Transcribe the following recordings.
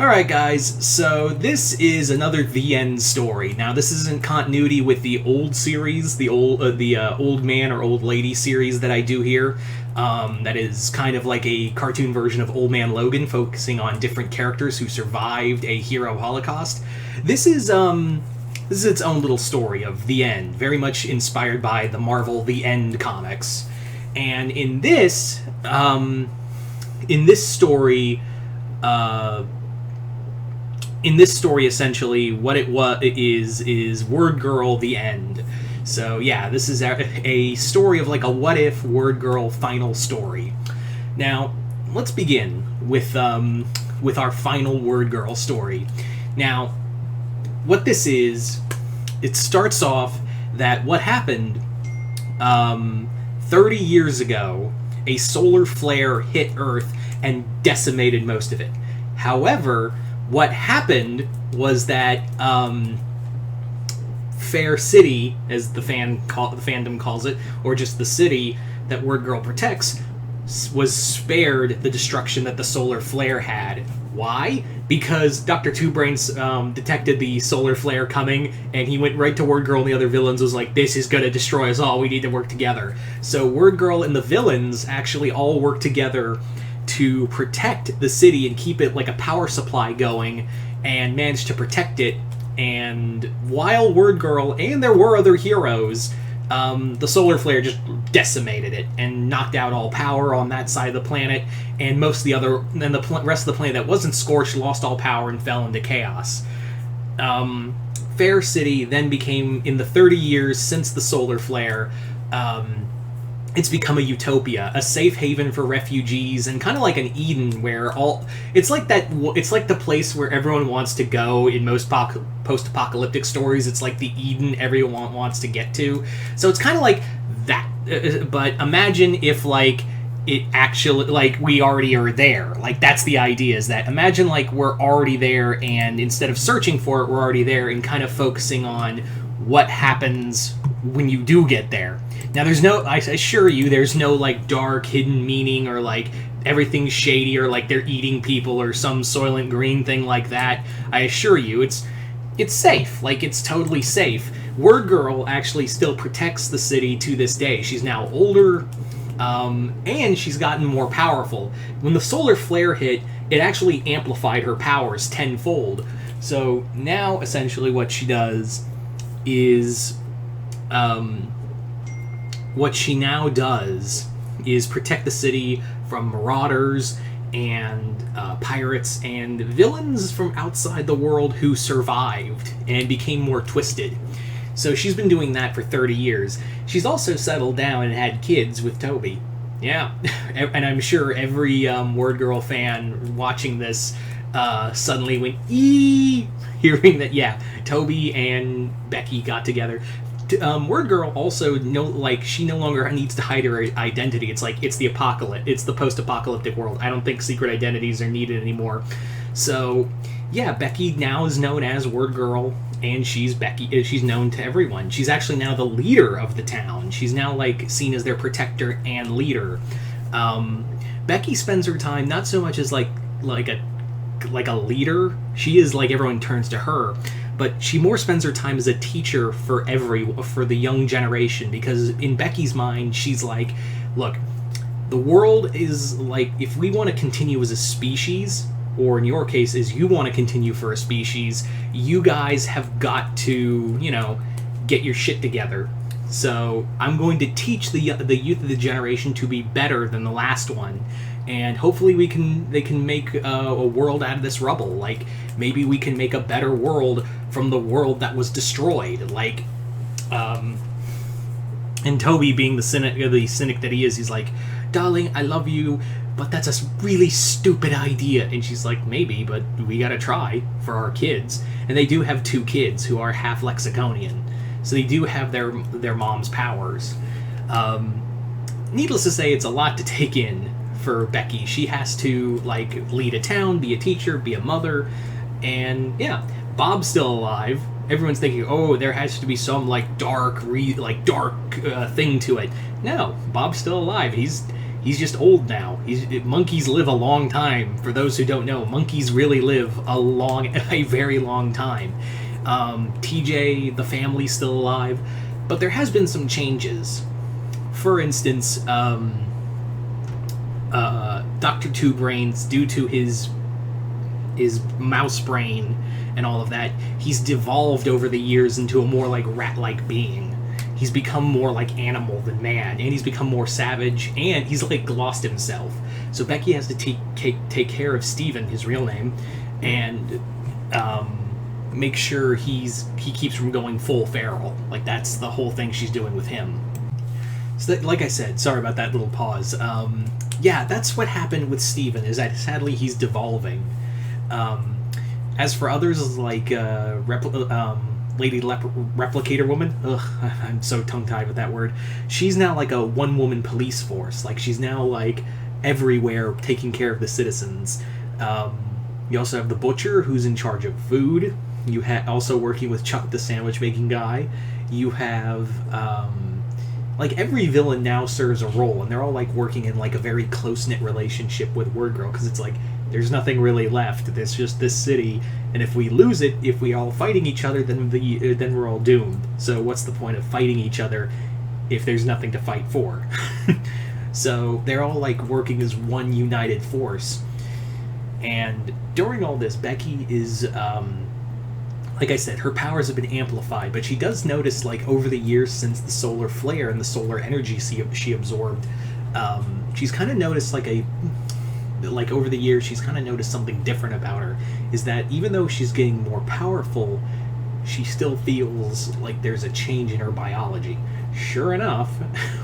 Alright guys, so this is another The End story. Now this is in continuity with the old series, the Old Man or Old Lady series that I do here. That is kind of like a cartoon version of Old Man Logan, focusing on different characters who survived a hero holocaust. This is its own little story of The End, very much inspired by the Marvel The End comics. And in this story, essentially, what it is Wordgirl The End. So yeah, this is a story of like a what-if Wordgirl final story. Now, let's begin with our final Wordgirl story. Now, what this is, it starts off that what happened 30 years ago, a solar flare hit Earth and decimated most of it. However, what happened was that Fair City, as the fandom calls it, or just the city that Wordgirl protects, was spared the destruction that the solar flare had. Why? Because Dr. Two Brains detected the solar flare coming, and he went right to Wordgirl and the other villains, was like, this is going to destroy us all, we need to work together. So Wordgirl and the villains actually all work together to protect the city and keep it like a power supply going, and managed to protect it. And while Wordgirl and there were other heroes, the solar flare just decimated it and knocked out all power on that side of the planet, and most of the other, and the rest of the planet that wasn't scorched lost all power and fell into chaos. Fair City then became, in the 30 years since the solar flare, it's become a utopia, a safe haven for refugees, and kind of like an Eden where it's like the place where everyone wants to go in most post-apocalyptic stories. It's like the Eden everyone wants to get to. So it's kind of like that, but imagine if like it actually, like, we already are there. Like, that's the idea, is that imagine like we're already there, and instead of searching for it, we're already there, and kind of focusing on what happens when you do get there. Now, I assure you, there's no, like, dark, hidden meaning, or, like, everything's shady, or, like, they're eating people, or some Soylent Green thing like that. I assure you, it's safe. Like, it's totally safe. Wordgirl actually still protects the city to this day. She's now older, and she's gotten more powerful. When the solar flare hit, it actually amplified her powers tenfold. So, now, essentially, what she does is... what she now does is protect the city from marauders and pirates and villains from outside the world who survived and became more twisted. So she's been doing that for 30 years. She's also settled down and had kids with Toby. Yeah, and I'm sure every Wordgirl fan watching this suddenly went, eee, hearing that, yeah, Toby and Becky got together. Wordgirl also she no longer needs to hide her identity. It's like, it's the apocalypse, it's the post-apocalyptic world. I don't think secret identities are needed anymore. So yeah, Becky now is known as Wordgirl, and she's known to everyone. She's actually now the leader of the town. She's now like seen as their protector and leader. Becky spends her time not so much as like a leader. She is like, everyone turns to her, but she more spends her time as a teacher for the young generation, because in Becky's mind, she's like, look, the world is like, if we want to continue as a species, or in your case, as you want to continue for a species, you guys have got to, get your shit together. So I'm going to teach the youth of the generation to be better than the last one. And hopefully they can make a world out of this rubble. Like, maybe we can make a better world from the world that was destroyed. Like, and Toby, being the cynic that he is, he's like, darling, I love you, but that's a really stupid idea. And she's like, maybe, but we gotta try for our kids. And they do have 2 kids who are half Lexiconian. So they do have their mom's powers. Needless to say, it's a lot to take in for Becky. She has to like lead a town, be a teacher, be a mother, and yeah, Bob's still alive. Everyone's thinking, oh, there has to be some like dark thing to it. No, Bob's still alive. He's just old now. Monkeys live a long time. For those who don't know, monkeys really live a very long time. TJ, the family's still alive, but there has been some changes. For instance, Dr. Two Brains, due to his mouse brain and all of that, he's devolved over the years into a more like rat-like being. He's become more like animal than man, and he's become more savage, and he's like lost himself. So Becky has to take care of Steven, his real name, and make sure he keeps from going full feral. Like, that's the whole thing she's doing with him. So that, like I said, sorry about that little pause. Yeah, that's what happened with Steven, is that sadly he's devolving. As for others, like Lady Replicator Woman, I'm so tongue-tied with that word. She's now like a one-woman police force. Like, she's now like everywhere taking care of the citizens. You also have the Butcher, who's in charge of food. You also working with Chuck, the sandwich-making guy. You have like every villain now serves a role, and they're all like working in like a very close-knit relationship with Wordgirl, because it's like there's nothing really left. There's just this city, and if we lose it, if we all fighting each other, then we're all doomed. So what's the point of fighting each other if there's nothing to fight for? So they're all like working as one united force. And during all this, Becky is, like I said, her powers have been amplified, but she does notice, like, over the years since the solar flare and the solar energy she absorbed, she's kind of noticed, like over the years, she's kind of noticed something different about her, is that even though she's getting more powerful, she still feels like there's a change in her biology. Sure enough,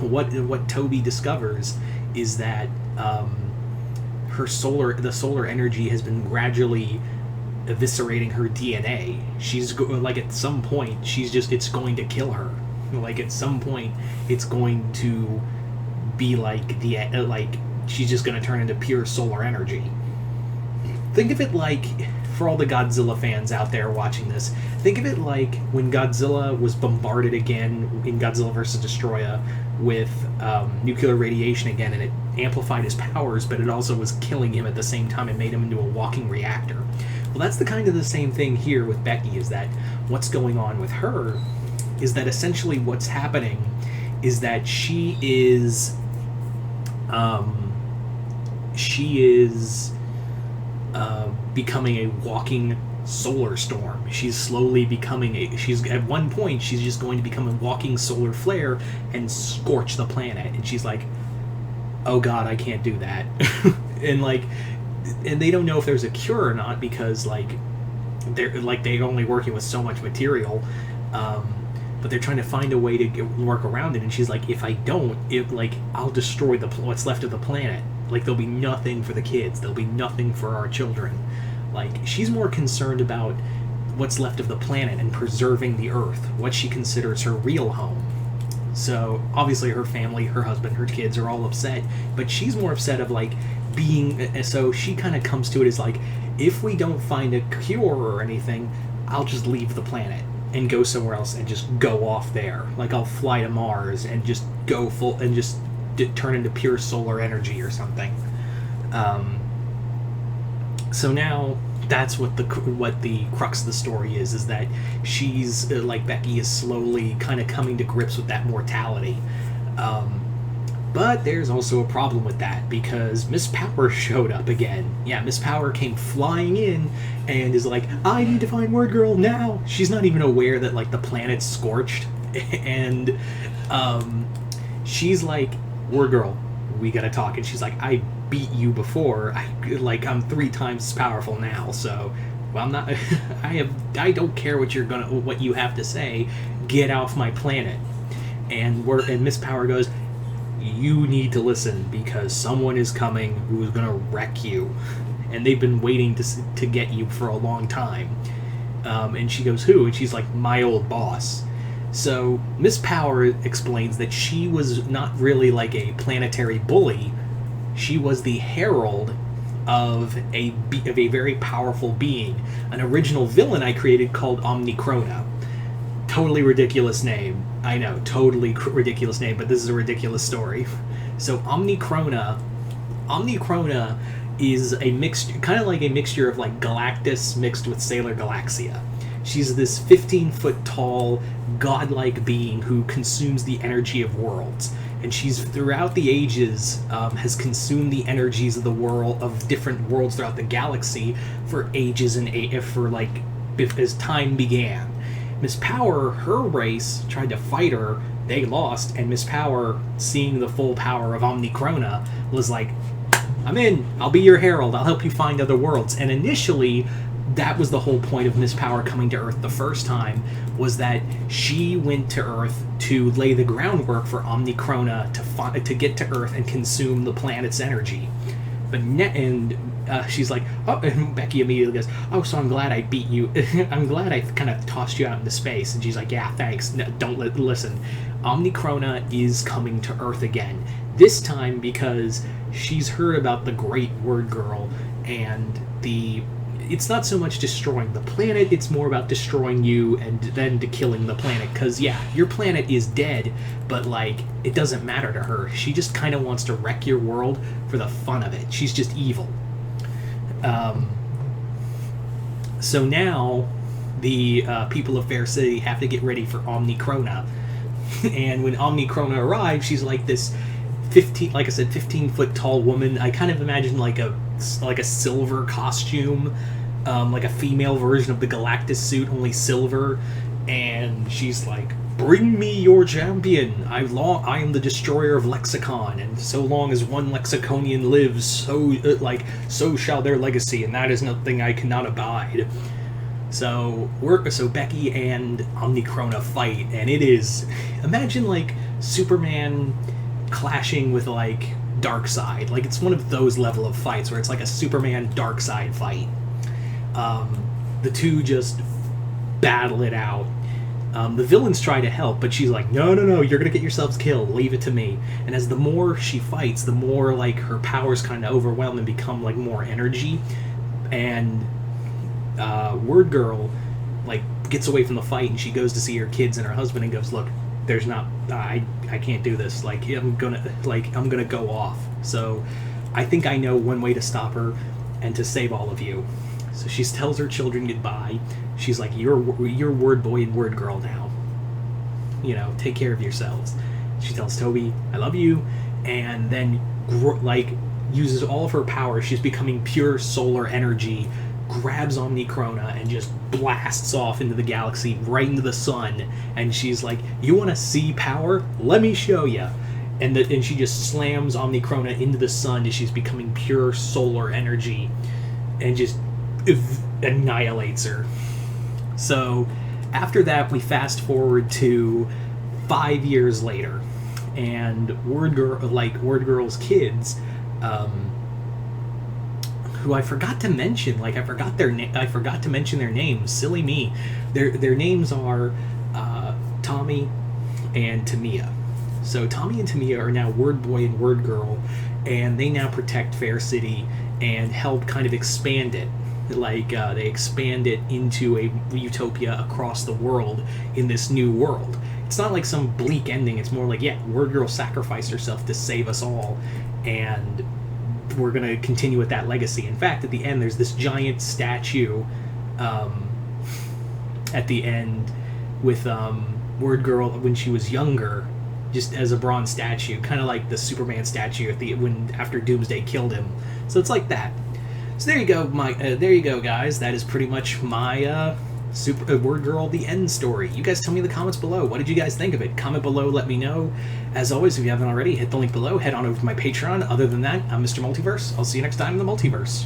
what Toby discovers is that the solar energy has been gradually eviscerating her DNA. She's like, at some point, it's going to kill her. Like, at some point, it's going to be like she's just going to turn into pure solar energy. Think of it like, for all the Godzilla fans out there watching this, think of it like when Godzilla was bombarded again in Godzilla vs. Destroya with nuclear radiation again, and it amplified his powers, but it also was killing him at the same time and made him into a walking reactor. Well, that's the same thing here with Becky, is that what's going on with her is that essentially what's happening is that she is becoming a walking solar storm. She's slowly becoming at one point, she's just going to become a walking solar flare and scorch the planet. And she's like, oh god, I can't do that. and they don't know if there's a cure or not, because they're only working with so much material. But they're trying to find a way to work around it. And she's like, if I don't, I'll destroy what's left of the planet. Like, there'll be nothing for the kids. There'll be nothing for our children. Like, she's more concerned about what's left of the planet and preserving the Earth, what she considers her real home. So, obviously, her family, her husband, her kids are all upset, but she's more upset of, so she kind of comes to it as, if we don't find a cure or anything, I'll just leave the planet and go somewhere else and just go off there. Like, I'll fly to Mars and just go full, and just turn into pure solar energy or something. So now that's what the crux of the story is that she's Becky is slowly kind of coming to grips with that mortality. But there's also a problem with that, because Miss Power showed up again. Yeah, Miss Power came flying in and is like, I need to find Wordgirl now. She's not even aware that the planet's scorched, and she's like, Wordgirl, we gotta talk. And she's like, I beat you before. I'm 3 times as powerful now. So, well, I'm not. I don't care what you have to say. Get off my planet. And Miss Power goes, you need to listen, because someone is coming who is gonna wreck you, and they've been waiting to get you for a long time. And she goes, who? And she's like, my old boss. So Miss Power explains that she was not really a planetary bully. She was the herald of a very powerful being, an original villain I created called Omnicrona. Totally ridiculous name. I know, totally ridiculous name, but this is a ridiculous story. So Omnicrona is a mixed, kind of like a mixture of like Galactus mixed with Sailor Galaxia. She's this 15-foot tall, godlike being who consumes the energy of worlds. And she's, throughout the ages, has consumed the energies of the world, of different worlds throughout the galaxy for ages and for like, as time began. Miss Power, her race, tried to fight her. They lost, and Miss Power, seeing the full power of Omnicrona, was like, I'm in. I'll be your herald. I'll help you find other worlds. And initially, that was the whole point of Miss Power coming to Earth the first time, was that she went to Earth to lay the groundwork for Omnicrona to get to Earth and consume the planet's energy. But she's like, oh, and Becky immediately goes, oh, so I'm glad I beat you. I'm glad I kind of tossed you out into space. And she's like, yeah, thanks. No, don't listen. Omnicrona is coming to Earth again. This time because she's heard about the great Wordgirl, and it's not so much destroying the planet, it's more about destroying you and then to killing the planet. Because, yeah, your planet is dead, but, like, it doesn't matter to her. She just kind of wants to wreck your world for the fun of it. She's just evil. So now, the people of Fair City have to get ready for Omnicrona. And when Omnicrona arrives, she's like this 15-foot tall woman. I kind of imagine like a silver costume, like a female version of the Galactus suit, only silver. And she's like, bring me your champion. I am the destroyer of Lexicon, and so long as one Lexiconian lives, so shall their legacy, and that is nothing I cannot abide. So Becky and Omnicrona fight, and it is, imagine like Superman clashing with like Darkseid. Like, it's one of those level of fights where it's like a Superman Darkseid fight. The two just battle it out. The villains try to help, but she's like, no, you're gonna get yourselves killed, leave it to me. And as the more she fights, the more like her powers kind of overwhelm and become like more energy. And Wordgirl like gets away from the fight, and she goes to see her kids and her husband and goes, look, there's not, I can't do this. Like, I'm gonna go off. So I think I know one way to stop her and to save all of you. So she tells her children goodbye. She's like, you're Word Boy and Word Girl now. You know, take care of yourselves. She tells Toby, I love you. And then uses all of her power. She's becoming pure solar energy, grabs Omnicrona and just blasts off into the galaxy, right into the sun. And she's like, you want to see power? Let me show you. And she just slams Omnicrona into the sun as she's becoming pure solar energy and just annihilates her. So after that, we fast forward to 5 years later, and Wordgirl's kids, who I forgot to mention. I forgot to mention their names. Silly me. Their names are Tommy and Tamia. So Tommy and Tamia are now Word Boy and Word Girl, and they now protect Fair City and help kind of expand it. They expand it into a utopia across the world in this new world. It's not like some bleak ending. It's more like, yeah, Word Girl sacrificed herself to save us all, and we're going to continue with that legacy. In fact, at the end, there's this giant statue at the end with Word Girl when she was younger, just as a bronze statue, kind of like the Superman statue after Doomsday killed him. So it's like that. So there you go, there you go, guys. That is pretty much my Word Girl the End story. You guys tell me in the comments below. What did you guys think of it? Comment below, let me know. As always, if you haven't already, hit the link below. Head on over to my Patreon. Other than that, I'm Mr. Multiverse. I'll see you next time in the Multiverse.